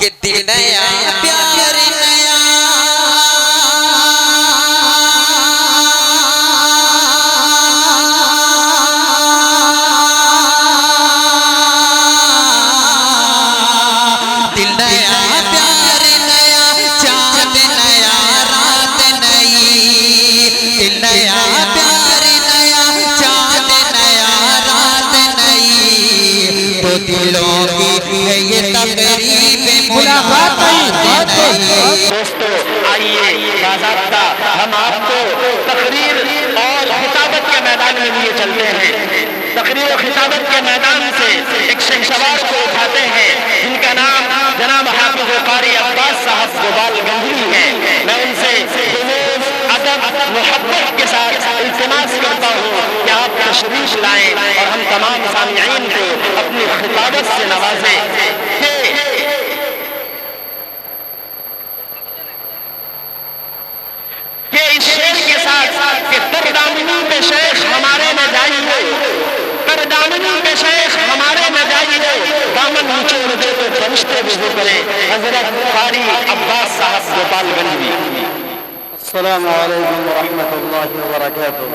کہ دل نیا پیار نیا دل نیا پیار نیا چاند نیا رات نئی دل نیا پیار نیا چاند نیا رات نئی تو دلوں کی ہے یہ تقریب دوستو آئیے باضابطہ ہم آپ کو تقریر اور خطابت کے میدان میں لیے چلتے ہیں۔ تقریر و خطابت کے میدان سے ایک شہنشاہ کو اٹھاتے ہیں جن کا نام جناب حافظ قاری عباس صاحب گوبال گنگوی ہے۔ میں ان سے خلوص ادب محبت کے ساتھ التماس کرتا ہوں کہ آپ تشریف لائیں اور ہم تمام سامعین کو اپنی خطابت سے نوازیں۔ کہ اس شعر کے ساتھ کہ تردامنی پہ شیخ ہمارے نجائی ہو، تردامنی پہ شیخ ہمارے نجائی ہو، دامن نچوڑ دے تو فرشتے وضو کریں۔ حضرت قاری عباس صاحب گوبال گنگوی۔ السلام علیکم ورحمۃ اللہ وبرکاتہ۔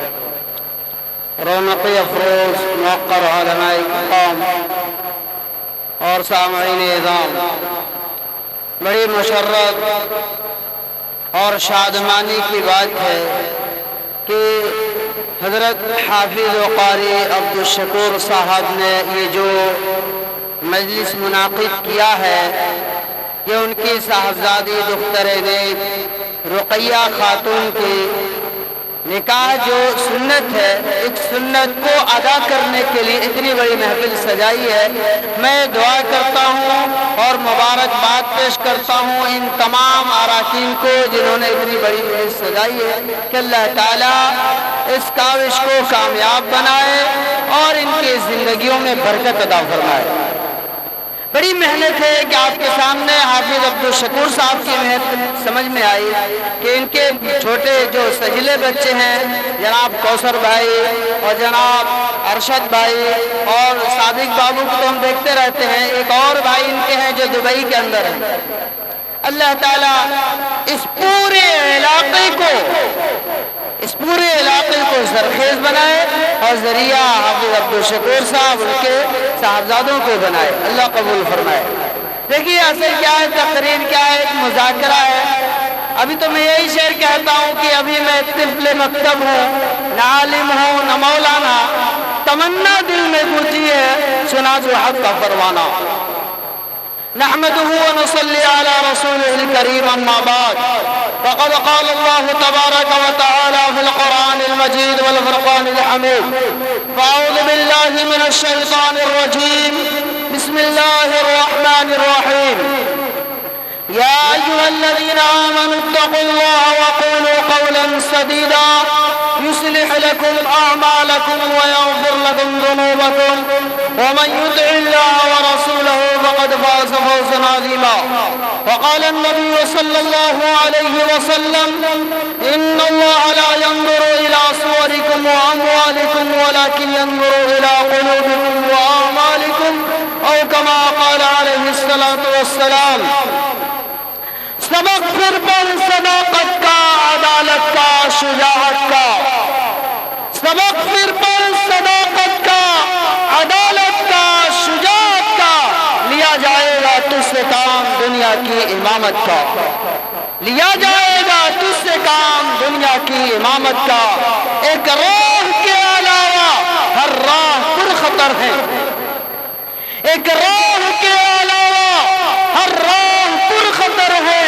رونقی افروز موقر علماء اکرام اور سامعین اعظام، بڑی مشرف اور شادمانی کی بات ہے کہ حضرت حافظ و قاری عبدالشکور صاحب نے یہ جو مجلس منعقد کیا ہے، یہ ان کی صاحبزادی دختر نیک رقیہ خاتون کی نکاح جو سنت ہے، ایک سنت کو ادا کرنے کے لیے اتنی بڑی محفل سجائی ہے۔ میں دعا کرتا ہوں اور مبارکباد پیش کرتا ہوں ان تمام اراکین کو جنہوں نے اتنی بڑی محفل سجائی ہے کہ اللہ تعالیٰ اس کاوش کو کامیاب بنائے اور ان کی زندگیوں میں برکت عطا فرمائے۔ بڑی محنت ہے کہ آپ کے سامنے حافظ عبدالشکور صاحب کی محنت سمجھ میں آئی کہ ان کے چھوٹے جو سجلے بچے ہیں جناب کوثر بھائی اور جناب ارشد بھائی اور صادق بابو کو تو ہم دیکھتے رہتے ہیں، ایک اور بھائی ان کے ہیں جو دبئی کے اندر ہیں۔ اللہ تعالیٰ اس پورے علاقے کو سرخیز بنائے اور ذریعہ حافظ عبدالشکور صاحب ان کے صاحبزادوں کو بنائے، اللہ قبول فرمائے۔ دیکھیے اصل کیا ہے، تقریر کیا ہے، ایک مذاکرہ ہے۔ ابھی تو میں یہی شعر کہتا ہوں کہ ابھی میں طفل مکتب ہوں، نہ عالم ہوں نہ مولانا، تمنا دل میں گونجی ہے سنا جو حق کا پروانہ۔ نحمده ونصلي على رسوله الكريم أما بعد فقد قال الله تبارك وتعالى في القرآن المجيد والفرقان الحميد فأعوذ بالله من الشيطان الرجيم بسم الله الرحمن الرحيم يا أيها الذين آمنوا اتقوا الله وقولوا قولا سديدا يصلح لكم أعمالكم ويغفر لكم ذنوبكم ومن يطع الله ورسوله فقد فاز فوزا عظيما وقال النبي صلى الله عليه وسلم إن الله لا ينظر إلى صوركم وأموالكم ولكن ينظر إلى قلوبكم وأعمالكم أو كما قال عليه الصلاة والسلام۔ سبق پھر پر صداقت کا، عدالت کا، شجاعت کا، سبق پھر پر صداقت کا، عدالت کا، شجاعت کا، لیا جائے گا تجھ سے کام دنیا کی امامت کا، لیا جائے گا تجھ سے کام دنیا کی امامت کا۔ ایک راہ کے علاوہ ہر راہ پر خطر ہے، ایک راہ کے علاوہ ہر راہ پر خطر ہے،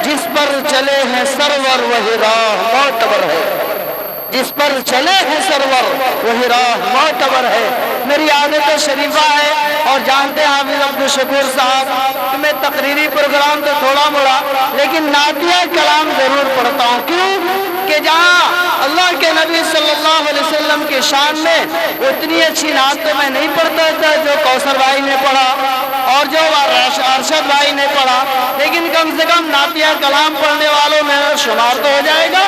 جس پر چلے ہیں سرور وہی راہ معتبر ہے، جس پر چلے ہیں سرور وہی راہ معتبر ہے۔ میری عادت شریفہ ہے اور جانتے ہیں حافظ عبدالشکور صاحب کہ میں تقریری پروگرام تو تھوڑا موڑا لیکن نعتیہ کلام ضرور پڑھتا ہوں۔ کیوں کہ جہاں اللہ کے نبی صلی اللہ علیہ وسلم کی شان میں اتنی اچھی نعت تو میں نہیں پڑھتا تھا جو کوثر بھائی نے پڑھا اور جو ارشد بھائی نے پڑھا، لیکن کم سے کم نعتیہ کلام پڑھنے والوں میں شمار تو ہو جائے گا،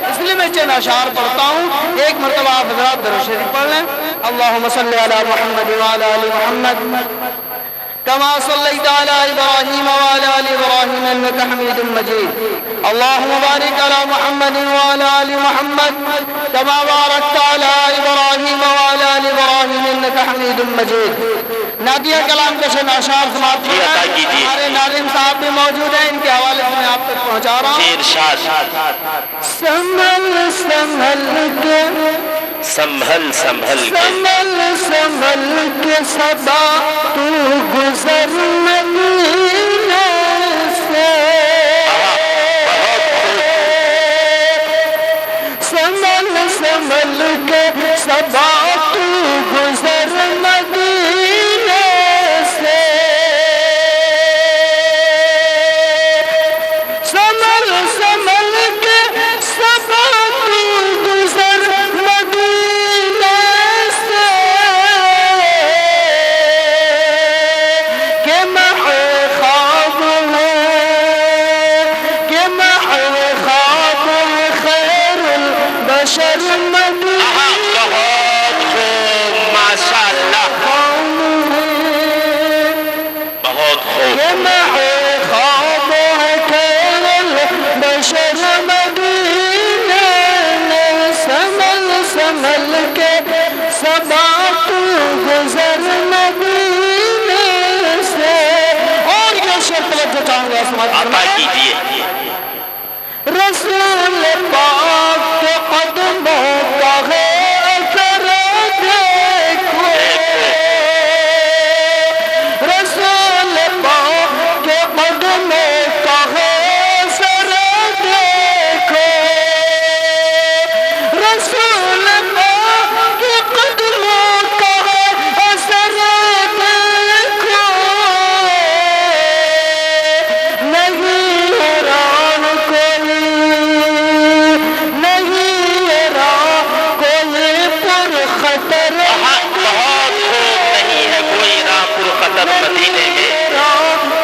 اس لیے میں چند اشعار پڑھتا ہوں۔ ایک مرتبہ آپ حضرات درود شریف پڑھ لیں۔ اللہم صلی علی محمد وعلی آل محمد كما صليت على إبراهيم وعلى آل إبراهيم إنك حميد مجيد اللهم بارك على محمد وعلى آل محمد كما باركت على إبراهيم وعلى آل إبراهيم إنك حميد مجيد نادیہ کلام کے شن اشعار سماعت فرمائیں ہمارے ناظم صاحب بھی موجود ہیں ان کے حوالے سے میں آپ تک پہنچا رہا ہوں سنبھل سنبھل کے سنبھل سنبھل کے صبا تو گزر مدینے سے سنبھل کے صبا تو گزر مدینے سے سنبھل کے صبا تو گزر مدینے سے کہ محو خواب خیر البشر مدینے ماشاء اللہ بہت خوب کہ محو خواب خیر البشر مدینے سنبھل کے صبا تو گزر مدینے سے اور یہ شرط توجہ چاہوں گا سمجھ عطا کیجیے رسول پاک کے قدموں کا ہے اثر دیکھو رسول پاک کے قدموں کا ہے اثر دیکھو رسول پاک کے قدموں کا ہے اثر دیکھو نہیں حیران کوئی پر خطر بہت خوب نہیں ہے کوئی راہ پر خطر مدینے میں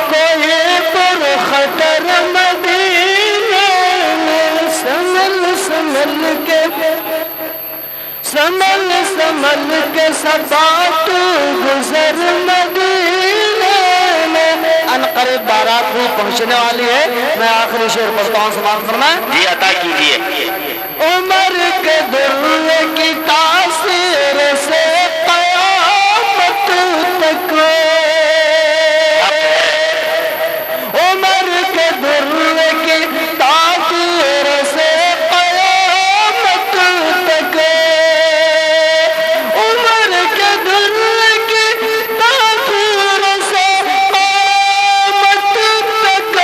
کوئی پر خطر مدینے میں سنبھل کے صبا تو گزر مدینے میں ان قریب بارات بھی پہنچنے والی ہے میں آخری شعر پڑھتا ہوں سماعت فرمائیں جی عطا کیجیے عمر کے دل کی تاثیر سے قیامت تک عمر کے دل کی تاثیر سے قیامت تک عمر کے دل کی تاثیر سے قیامت تک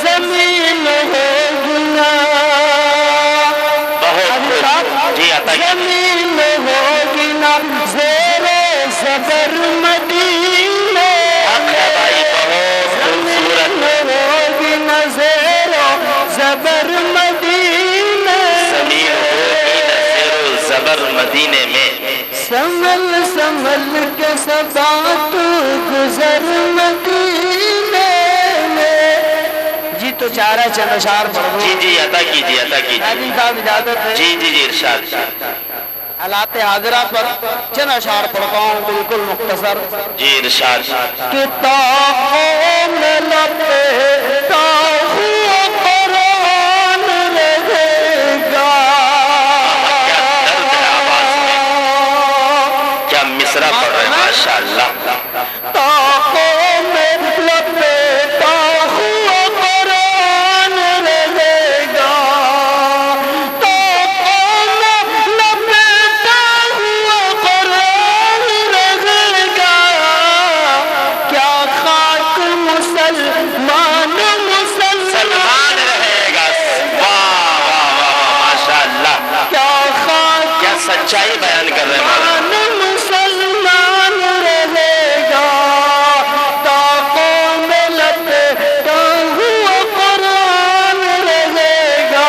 زمین ہوگی نا جی عطا کیجیے زمین ہوگی نا زیر زبر مدینے زمین ہوگی نا زیر زبر مدینے زبر مدینے میں سنبھل کے صبا تو گزر مدینے میں جی تو چارہ چند اشعار پڑھ دو جی جی عطا کیجیے ناظم صاحب اجازت ہے جی ارشاد حالات حاضرہ پر چند اشعار پڑھتا ہوں بالکل مختصر جی ارشاد کتابوں میں لپیٹا ہوا قرآن رہے گا کیا مصرع پڑھ رہے ہیں ماشاءاللہ تاقوں میں لپیٹا ہوا قرآن رہے گا تاقوں میں لپیٹا ہوا قرآن رہے گا کیا خاک مسلمان سلمان رہے گا واہ واہ واہ ماشاءاللہ کیا خاک کیا سچائی بیان کر رہے ہیں مولانا مسلمان رہے گا تاقوں میں لپیٹا ہوا قرآن رہے گا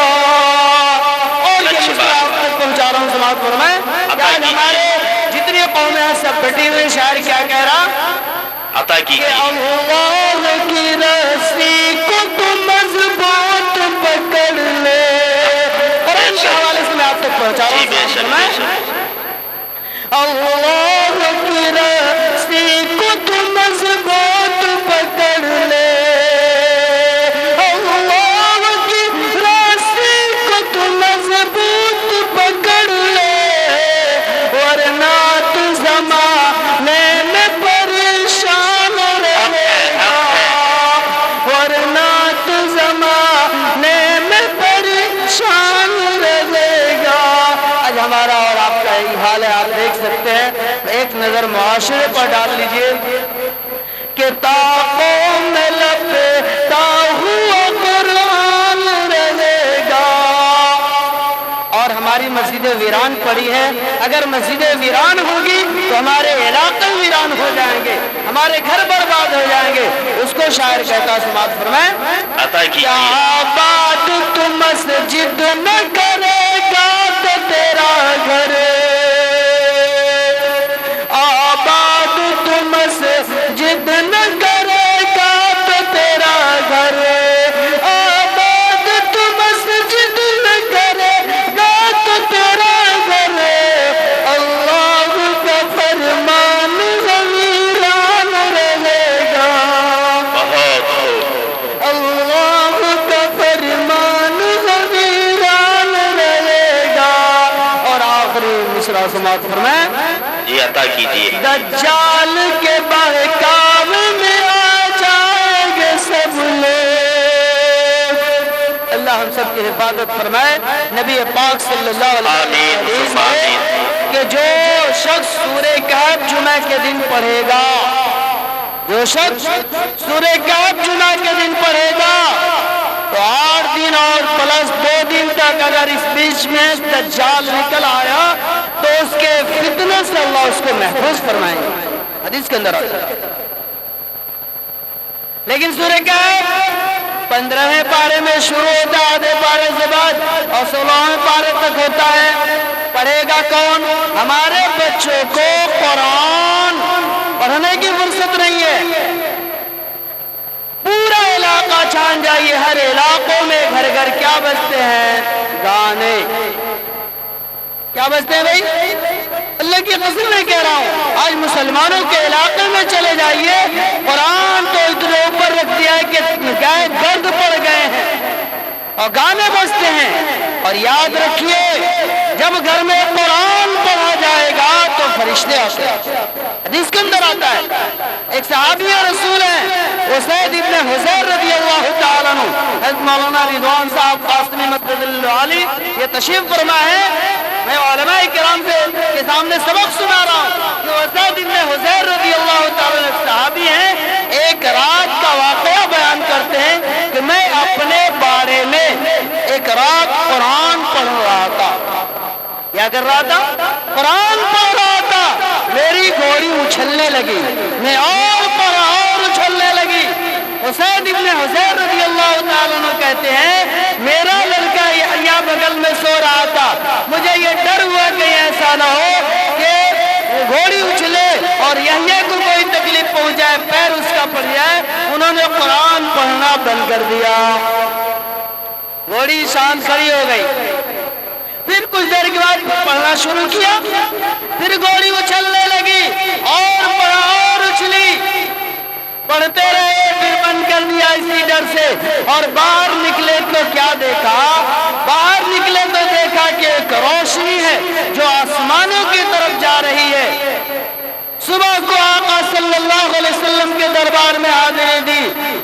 اور یہ مسئلہ آپ تک پہنچا رہا ہوں سماعت فرمائیں یاد ہمارے جتنی قومیں ہیں سب بٹی ہوئی شاعر کیا کہہ رہا عطا کہ کیجیے اللہ کی رسی کو تو مضبوط پکڑ لے قرآن کے حوالے سے میں آپ تک پہنچا رہا ہوں جی بے شک اللہ کی رسی کو تو مضبوط پکڑ لے، اللہ کی رسی کو تو مضبوط پکڑ لے، ورنہ تو زمانے میں پریشان رہے گا، ورنہ تو زمانے میں پریشان رہے گا۔ آج ہمارا اور آپ کا یہی حال ہے، آپ دیکھ سکتے ہیں۔ ایک نظر معاشرے پر ڈال لیجئے کہ طاقوں میں لپیٹا ہوا قرآن رہے گا، اور ہماری مسجدیں ویران پڑی ہیں۔ اگر مسجدیں ویران ہوگی تو ہمارے علاقے ویران ہو جائیں گے، ہمارے گھر برباد ہو جائیں گے۔ اس کو شاعر کہتا سماعت فرمائیں، عطا کیجیے۔ کیا آباد تو مسجد نہ کرے گا تو تیرا گھر، آباد تو مسجد نہ کرے گا تو تیرا گھر، آباد تو مسجد نہ کرے گا تو تیرا گھر، اللہ کا فرمان ویران رہے گا، بہت خوب۔ اللہ کا فرمان ویران رہے گا۔ اور آخری مصرع سماعت فرمائیں، جی عطا کیجیے۔ دجال کے بہکاو میں آ جائیں گے سب لوگ، اللہ ہم سب کی حفاظت فرمائے۔ نبی پاک صلی اللہ علیہ آمین، وسلم آمین۔ کہ جو شخص سورہ کہف جمعہ کے دن پڑھے گا، جو شخص سورہ کہف جمعہ کے دن پڑھے گا تو 8 دن اور پلس 2 دن تک اگر اس بیچ میں دجال نکل آیا تو اس کے فتنہ سے اللہ اس کو محفوظ فرمائیں گے، حدیث کے اندر آتا ہے۔ لیکن سورہ کہف 15ویں پارے میں شروع ہوتا ہے، آدھے پارے سے بعد، اور 16ویں پارے تک ہوتا ہے۔ پڑھے گا کون؟ ہمارے بچوں کو قرآن پڑھنے کی فرصت نہیں ہے۔ پورا علاقہ چھان جائیے، ہر علاقوں میں گھر گھر کیا بجتے ہیں؟ گانے۔ کیا بجتے ہیں بھائی؟ اللہ کی قسم میں کہہ رہا ہوں، آج مسلمانوں کے علاقے میں چلے جائیے، قرآن تو اتنے اوپر رکھ دیا ہے کہ گائے گرد پڑ گئے ہیں اور گانے بجتے ہیں۔ اور یاد رکھیے، جب گھر میں قرآن پڑھا جائے گا تو فرشتے آتے ہیں، حدیث کے اندر آتا ہے۔ ایک صحابی رسول ہیں اسید ابن حضیر رضی اللہ تعالیٰ عنہ، حضرت مولانا رضوان صاحب قاسمی مدد اللہ علی یہ تشریف فرما ہے۔ میں علماء کرام کے سامنے سبق سنا رہا ہوں کہ اسید ابن حضیر رضی اللہ تعالیٰ عنہ صحابی ہیں، ایک رات کا واقعہ بیان کرتے ہیں کہ میں اپنے باڑے میں ایک رات قرآن پڑھ رہا تھا۔ کیا کر رہا تھا؟ قرآن پڑھ رہا تھا۔ میری گھوڑی اچھلنے لگی، میں اور پڑھا اور اچھلنے لگی۔ اسید ابن حضیر رضی اللہ تعالیٰ عنہ کہتے ہیں میرا لڑکا یحییٰ بغل میں سو رہا تھا، مجھے یہ ڈر ہوا کہ ایسا نہ ہو کہ گھوڑی اچھلے اور یحییٰ کو کوئی تکلیف پہنچ جائے، پیر اس کا پڑ جائے۔ انہوں نے قرآن پڑھنا بند کر دیا، گھوڑی شان کھڑی ہو گئی۔ پھر کچھ دیر کے بعد پڑھنا شروع کیا، پھر گھوڑی اچھلنے لگی اور پڑھا اور اچھلی، پڑھتے رہے، پھر بند کر دیا اسی ڈر سے۔ اور باہر نکلے تو کیا دیکھا؟ باہر نکلے تو دیکھا کہ ایک روشنی ہے جو آسمانوں کی طرف جا رہی ہے۔ صبح کو آقا صلی اللہ علیہ وسلم کے دربار میں حاضری دی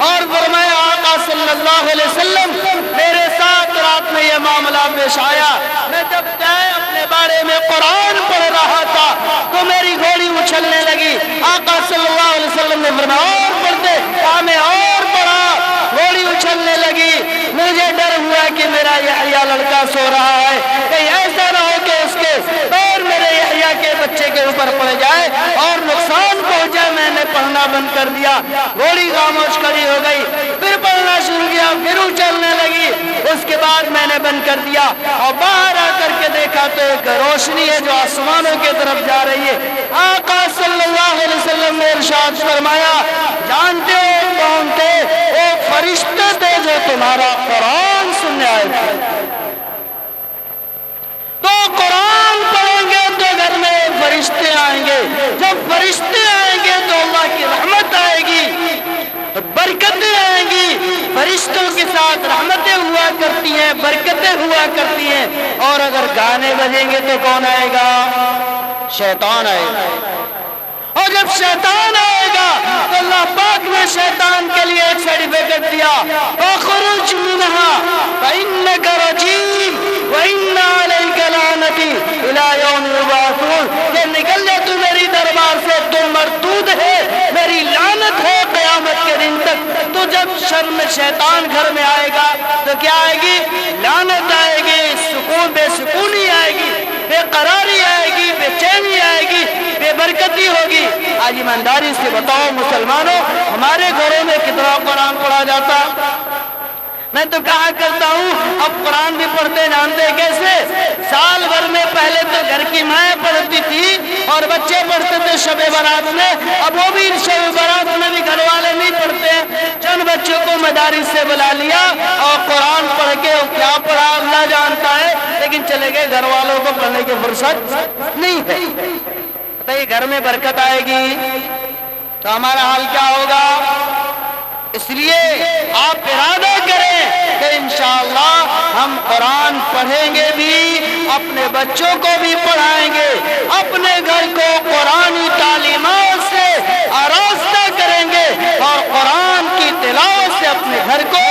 اور فرمایا آقا صلی اللہ علیہ وسلم میرے ساتھ رات میں یہ معاملہ پیش آیا، میں جب اپنے بارے میں قرآن پڑھ رہا تھا تو میری گھوڑی اچھلنے لگی۔ آقا صلی اللہ علیہ وسلم نے فرمایا اور پڑھتے، میں اور پڑھا، گھوڑی اچھلنے لگی۔ مجھے ڈر ہوا کہ میرا یحییٰ لڑکا سو رہا ہے، کہیں ایسا نہ ہو کہ اس کے پیر میرے یحییٰ کے بچے کے اوپر پڑ جائے اور نقصان پہنچے۔ میں نے پڑھنا بند کر دیا، گھوڑی خاموش کھڑی ہو گئی، پھر پڑھنا شروع کیا، پھر اچھلنے لگی۔ اس کے بعد میں نے بند کر دیا اور باہر آ کر کے دیکھا تو ایک روشنی ہے جو آسمانوں کی طرف جا رہی ہے۔ آقا صلی اللہ علیہ وسلم نے ارشاد فرمایا جانتے ہو کون تھے؟ وہ فرشتے تھے جو تمہارا قرآن سننے آئے تھے۔ تو قرآن پڑھیں گے تو گھر میں فرشتے آئیں گے. جب فرشتے آئیں گے تو اللہ کی رحمت آئے گی, برکتیں آئیں گی. فرشتوں کے ساتھ رحمتیں ہوا کرتی ہیں, برکتیں ہوا کرتی ہیں. اور اگر گانے بجیں گے تو کون آئے گا؟ شیطان آئے گا. اور جب شیطان آئے گا تو اللہ پاک نے شیطان کے لیے ایک سرٹیفکیٹ دیا, فَخْرُجْ مِنْهَا فَإِنَّكَ رَجِيمٌ وَإِنَّ عَلَيْكَ لَعْنَتِي إِلَىٰ يَوْمِ يُبْعَثُونَ. کہ نکل جا تو میری دربار سے, تو مردود ہے, میری لعنت ہے قیامت کے دن تک. تو جب شرم شیطان گھر میں آئے گا تو کیا آئے گی؟ لعنت آئے گی, سکون بے سکونی آئے گی, بے قراری آئے گی, بے چینی آئے گی, بے برکتی ہوگی. آج ایمانداری سے بتاؤ مسلمانوں, ہمارے گھروں میں کتنا قرآن پڑھا جاتا؟ میں تو کہا کرتا ہوں, اب قرآن بھی پڑھتے جانتے کیسے؟ سال بھر میں پہلے تو گھر کی مائیں پڑھتی تھی اور بچے پڑھتے تھے شب برات میں. اب وہ بھی شب برات میں بھی گھر والے نہیں پڑھتے. چند بچوں کو مدارس سے بلا لیا اور قرآن پڑھ کے کیا پڑھا اللہ جانتا ہے, لیکن چلے گئے, گھر والوں کو پڑھنے کی فرصت نہیں ہے. بتائیے گھر میں برکت آئے گی تو ہمارا حال کیا ہوگا؟ اس لیے آپ ارادہ کریں کہ انشاءاللہ ہم قرآن پڑھیں گے بھی, اپنے بچوں کو بھی پڑھائیں گے, اپنے گھر کو قرآنی تعلیمات سے آراستہ کریں گے اور قرآن کی تلاوت سے اپنے گھر کو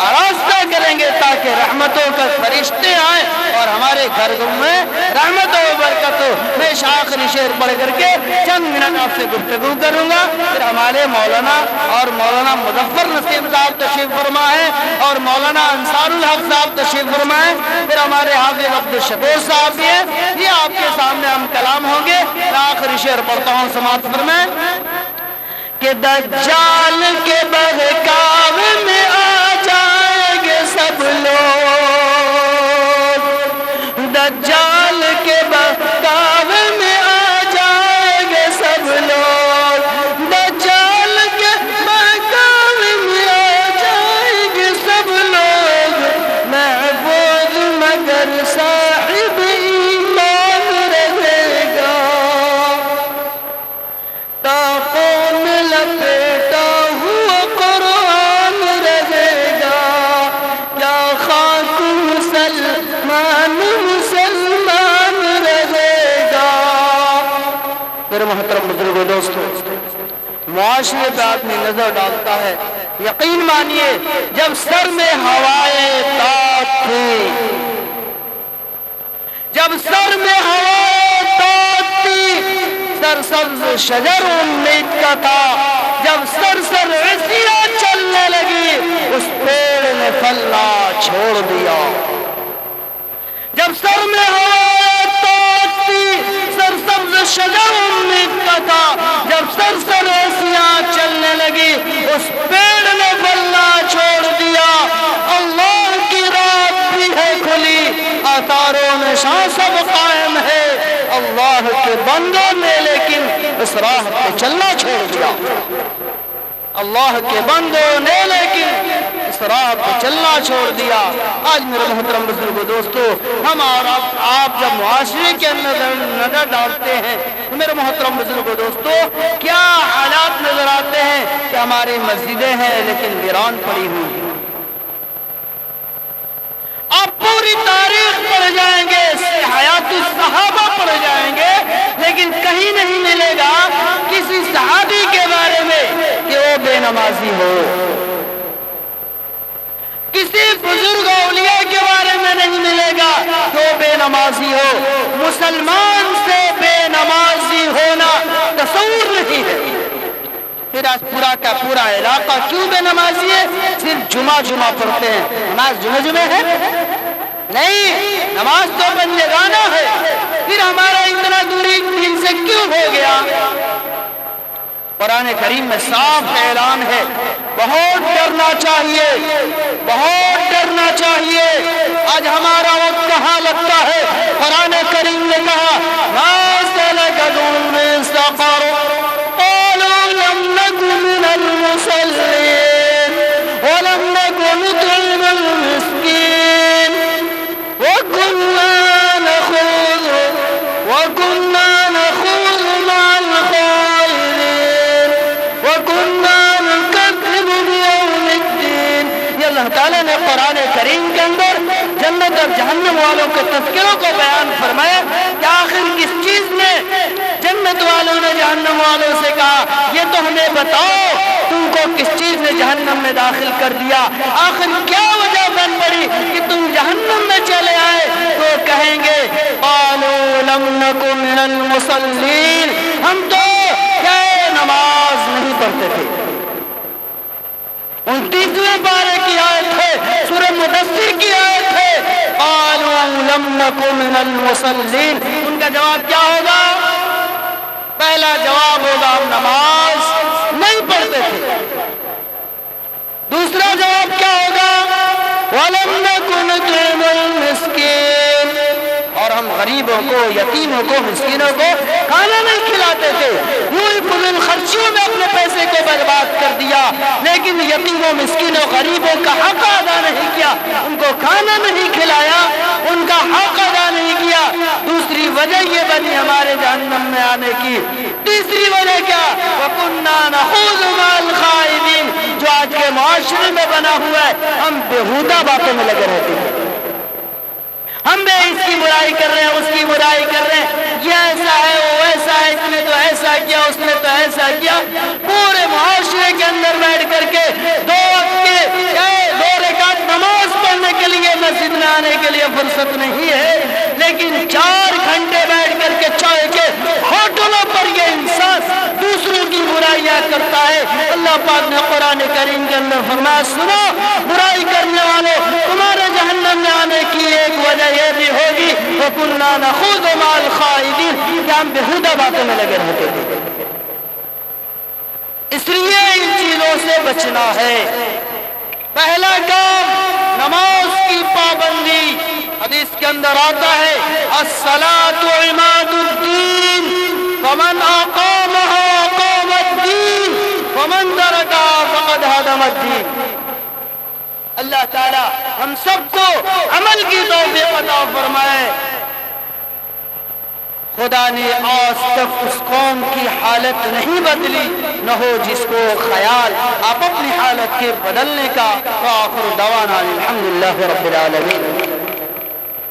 آراستہ کریں گے تاکہ رحمتوں کا فرشتے آئیں اور ہمارے گھر میں رحمت و برکت ہو. میں آخری شعر پڑھ کر کے چند منٹ آپ سے گفتگو کروں گا. پھر ہمارے مولانا اور مولانا مظفر نسیم صاحب تشریف فرما ہے اور مولانا انصار الحق صاحب تشریف فرما ہے. پھر ہمارے حافظ عبدالشکور صاحب بھی ہیں, یہ آپ کے سامنے ہم کلام ہوں گے. میں آخری شعر پڑھتا ہوں, سماعت فرمائیں کہ دجال کے بہکاو میں آ جائیں گے سب لوگ, دجال کے بہکاو میں آ جائیں گے سب لوگ, دجال کے بہکاو میں آ جائیں گے سب لوگ, محفوظ مگر صاحب ایمان رہے گا, تاقوں میں لپیٹا ہوا قرآن رہے گا, کیا خاک مسلمان مسلمان رہے گا. میرے محترم بزرگوں دوستو, معاشرے پہ آدمی نظر ڈالتا ہے, یقین مانیے جب سر میں ہوائے تات تھی, جب سر میں ہوائے تات تھی, سرسبز شجر امید کا تھا, جب سر عصیاں چلنے لگی اس پیڑ نے پھلنا چھوڑ دیا. جب سر میں ہوائے تات تھی, سرسبز شجر امید کا تھا, جب سر عصیاں چلنے لگی اس پیڑ نے پھلنا چھوڑ دیا. اللہ کی رات بھی ہے کھلی, آثار و نشان سب قائم ہے, اللہ کے بندوں نے لیکن اس راہ پہ چلنا چھوڑ دیا. اللہ کے بندوں نے لیکن اس راہ پہ چلنا چھوڑ دیا. آج میرے محترم بزرگوں دوستو, ہم اور آپ جب معاشرے کے اندر نظر ڈالتے ہیں تو میرے محترم بزرگوں دوستو کیا حالات نظر آتے ہیں کہ ہماری مسجدیں ہیں لیکن ویران پڑی ہوئی. آپ پوری تاریخ پڑھ جائیں گے, حیات الصحابہ پڑھ جائیں گے, لیکن کہیں نہیں ملے گا کسی صحابی کے بارے میں کہ وہ بے نمازی ہو, کسی بزرگ اولیاء کے بارے میں نہیں ملے گا کہ وہ بے نمازی ہو. مسلمان سے بے نمازی ہونا تصور نہیں ہے. پھر آج پورا کا پورا علاقہ کیوں بے نمازی ہے؟ صرف جمعہ پڑھتے ہیں. نماز جمعے ہے نہیں, نماز تو بندگانہ ہے. پھر ہمارا اتنا دوری دین سے کیوں ہو گیا؟ قرآن کریم میں صاف اعلان ہے, بہت ڈرنا چاہیے, بہت ڈرنا چاہیے. آج ہمارا وقت کہاں لگتا ہے؟ قرآن کریم نے کہا مَا سَلَكَكُمْ فِي سَقَرَ قَالُوا لَمْ نَكُ مِنَ الْمُصَلِّينَ وَلَمْ نَكُ نُطْعِمُ الْمِسْكِينَ وَكُنَّا نَخُوضُ اللہ تعالیٰ نے قرآن کریم کے اندر جنت اور جہنم والوں کے تذکروں کو بیان فرمایا کہ آخر کس چیز نے جنت والوں نے جہنم والوں سے کہا یہ تو ہمیں بتاؤ تم کو کس چیز نے جہنم میں داخل کر دیا، آخر کیا وجہ بن پڑی کہ تم جہنم میں چلے آئے؟ تو کہیں گے قالوا لم نک من المصلین، ہم تو کیا نماز نہیں پڑھتے تھے۔ 29ویں پارے کی آیت ہے، سورہ مدثر کی آیت ہے، قالوا لم نک من المصلین۔ ان کا جواب کیا ہوگا؟ پہلا جواب ہوگا ہم نماز نہیں پڑھتے تھے۔ دوسرا جواب کیا ہوگا؟ وَلَمْ نَكُ نُطْعِمُ الْمِسْكِينَ، اور ہم غریبوں کو، یتیموں کو، مسکینوں کو کھانا نہیں کھلاتے تھے۔ یوں ہی فضول خرچیوں میں اپنے پیسے کو برباد کر دیا، لیکن یتیموں، مسکینوں، غریبوں کا حق ادا نہیں کیا، ان کو کھانا نہیں کھلایا، ان کا حق ادا نہیں کیا۔ دوسری وجہ یہ بنی ہمارے جہنم میں آنے کی۔ تیسری وجہ کیا؟ وَكُنَّا نَخُوضُ مَعَ الْخَائِضِينَ، جو آج کے معاشرے میں بنا ہوا ہے، ہم بےہودہ باتوں میں لگے رہتے ہیں۔ ہم بھی اس کی برائی کر رہے ہیں، اس کی برائی کر رہے ہیں، یہ ایسا ہے، وہ ایسا ہے، اس نے تو ایسا کیا، اس نے تو ایسا کیا۔ پورے معاشرے کے اندر بیٹھ کر کے دو رکعت نماز پڑھنے کے لیے مسجد میں آنے کے لیے فرصت نہیں ہے، لیکن 4 گھنٹے بیٹھ کر کے چائے کے ہوٹلوں پر یہ انسان دوسروں کی برائیاں کرتا ہے۔ اللہ پاک نے قرآن کریم کے اندر فرمایا سنو برائی کرنے والوں، تمہارے جہنم میں آنے کی ایک وجہ یہ بھی ہوگی وَكُنَّا نَخُوضُ مَعَ الْخَائِضِينَ، کہ ہم بےہودہ باتوں میں لگے رہتے تھے۔ اس لیے ان چیزوں سے بچنا ہے۔ پہلا کام نماز کی پابندی۔ حدیث کے اندر آتا ہے الصلاۃ عماد الدین فمن اقامها اقام الدین ومن ترکها فقد هدم الدین۔ اللہ تعالی ہم سب کو عمل کی توفیق عطا فرمائے۔ خدا نے آج تک اس قوم کی حالت نہیں بدلی، نہ ہو جس کو خیال آپ اپنی حالت کے بدلنے کا۔ وآخر دعوانا الحمدللہ رب العالمین۔